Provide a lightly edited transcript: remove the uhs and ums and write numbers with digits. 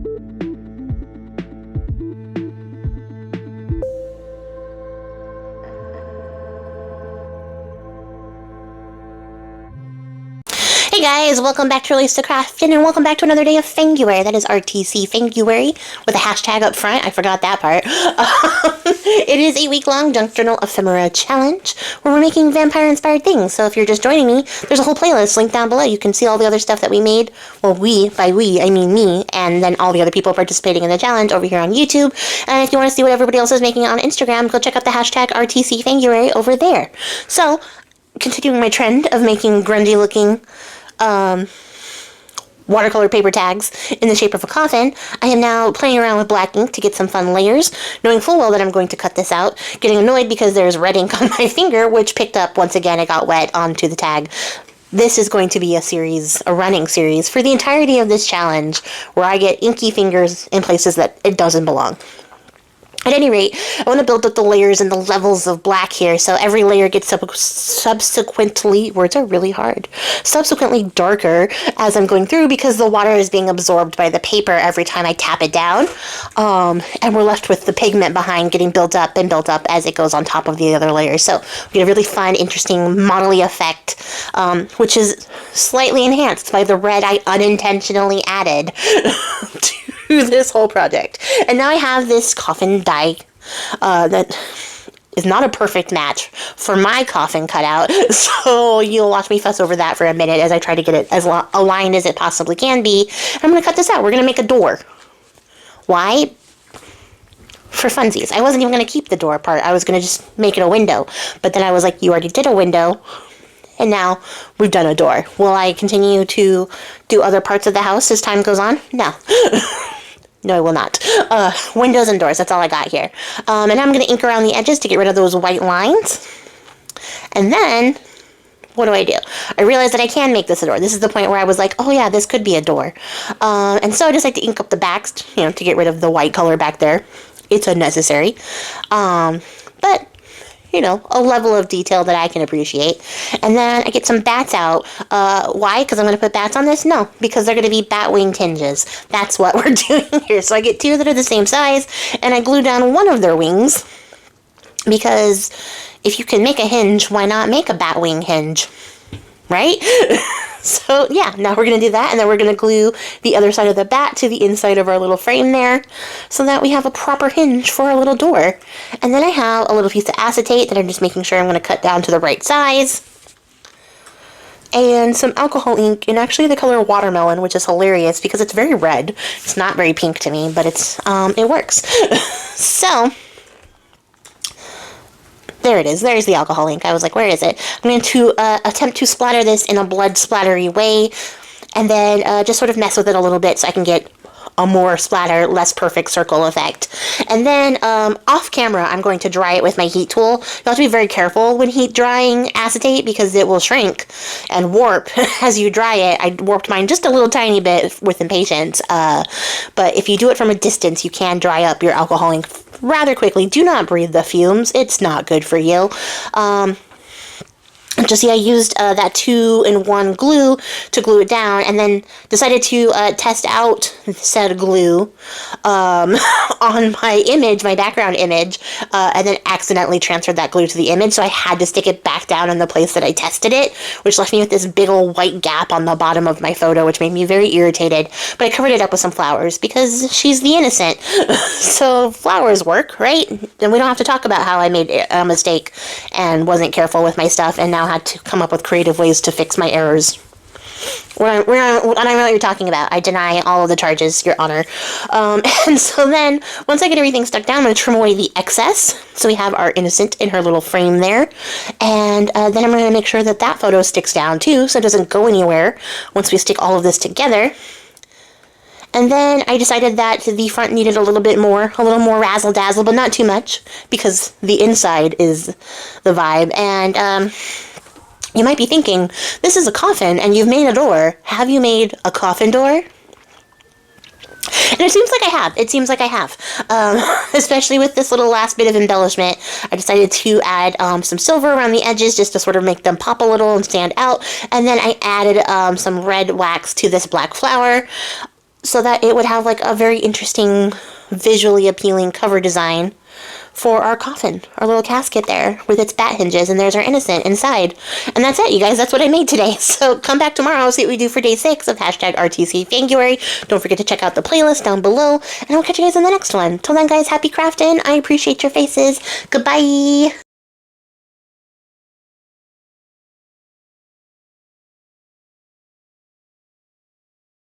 Hey guys, welcome back to releasethecraftin, and welcome back to another day of Fanguary. That is rtcfanguary with a hashtag up front. I forgot that part. It is a week-long junk journal ephemera challenge where we're making vampire inspired things. So if you're just joining me, there's a whole playlist linked down below. You can see all the other stuff that we made. Well, by we, I mean me, and then all the other people participating in the challenge over here on YouTube. And if you want to see what everybody else is making on Instagram, go check out the hashtag rtcfanguary over there. So, continuing my trend of making grungy-looking watercolor paper tags in the shape of a coffin, I am now playing around with black ink to get some fun layers, knowing full well that I'm going to cut this out, getting annoyed because there's red ink on my finger, which picked up, once again, it got wet onto the tag. This is going to be a running series, for the entirety of this challenge, where I get inky fingers in places that it doesn't belong. At any rate, I want to build up the layers and the levels of black here, so every layer gets subsequently, words are really hard, subsequently darker as I'm going through, because the water is being absorbed by the paper every time I tap it down, and we're left with the pigment behind getting built up as it goes on top of the other layers. So we get a really fun, interesting, modelly effect, which is slightly enhanced by the red I unintentionally added to this whole project. And now I have this coffin die that is not a perfect match for my coffin cutout, so you'll watch me fuss over that for a minute as I try to get it as aligned as it possibly can be. I'm going to cut this out. We're going to make a door. Why? For funsies. I wasn't even going to keep the door part. I was going to just make it a window. But then I was like, you already did a window, and now we've done a door. Will I continue to do other parts of the house as time goes on? No. No, I will not. Windows and doors, that's all I got here. And I'm going to ink around the edges to get rid of those white lines. And then, what do? I realized that I can make this a door. This is the point where I was like, oh yeah, this could be a door. And so I just like to ink up the backs, to get rid of the white color back there. It's unnecessary. But a level of detail that I can appreciate. And then I get some bats out. Why? Because I'm going to put bats on this? No, because they're going to be bat wing tinges. That's what we're doing here. So I get two that are the same size, and I glue down one of their wings, because if you can make a hinge, why not make a bat wing hinge? Right? So yeah, now we're going to do that, and then we're going to glue the other side of the bat to the inside of our little frame there, so that we have a proper hinge for our little door. And then I have a little piece of acetate that I'm just making sure I'm going to cut down to the right size, and some alcohol ink in actually the color watermelon, which is hilarious because it's very red. It's not very pink to me, but it works. So there it is. There's the alcohol ink. I was like, where is it? I'm going to attempt to splatter this in a blood splattery way, and then just sort of mess with it a little bit so I can get a more splatter, less perfect circle effect. And then off camera, I'm going to dry it with my heat tool. You have to be very careful when heat drying acetate, because it will shrink and warp as you dry it. I warped mine just a little tiny bit with impatience, but if you do it from a distance, you can dry up your alcohol ink rather quickly. Do not breathe the fumes. It's not good for you. I used that 2-in-1 glue to glue it down, and then decided to test out said glue on my image, my background image, and then accidentally transferred that glue to the image, so I had to stick it back down in the place that I tested it, which left me with this big old white gap on the bottom of my photo, which made me very irritated. But I covered it up with some flowers, because she's the innocent. So flowers work, right? And we don't have to talk about how I made a mistake and wasn't careful with my stuff, and now had to come up with creative ways to fix my errors. I know what you're talking about. I deny all of the charges, Your Honor. And so then, once I get everything stuck down, I'm going to trim away the excess. So we have our innocent in her little frame there. And then I'm going to make sure that that photo sticks down too, so it doesn't go anywhere once we stick all of this together. And then I decided that the front needed a little more razzle-dazzle, but not too much, because the inside is the vibe. And you might be thinking, this is a coffin, and you've made a door. Have you made a coffin door? And it seems like I have. Especially with this little last bit of embellishment. I decided to add some silver around the edges just to sort of make them pop a little and stand out. And then I added some red wax to this black flower. so that it would have like a very interesting, visually appealing cover design for our coffin, our little casket there with its bat hinges, and there's our innocent inside. And that's it, you guys. That's what I made today. So come back tomorrow, see what we do for day 6 of hashtag rtcfanguary. Don't forget to check out the playlist down below, and I'll catch you guys in the next one. Till then, guys, happy crafting. I appreciate your faces. Goodbye.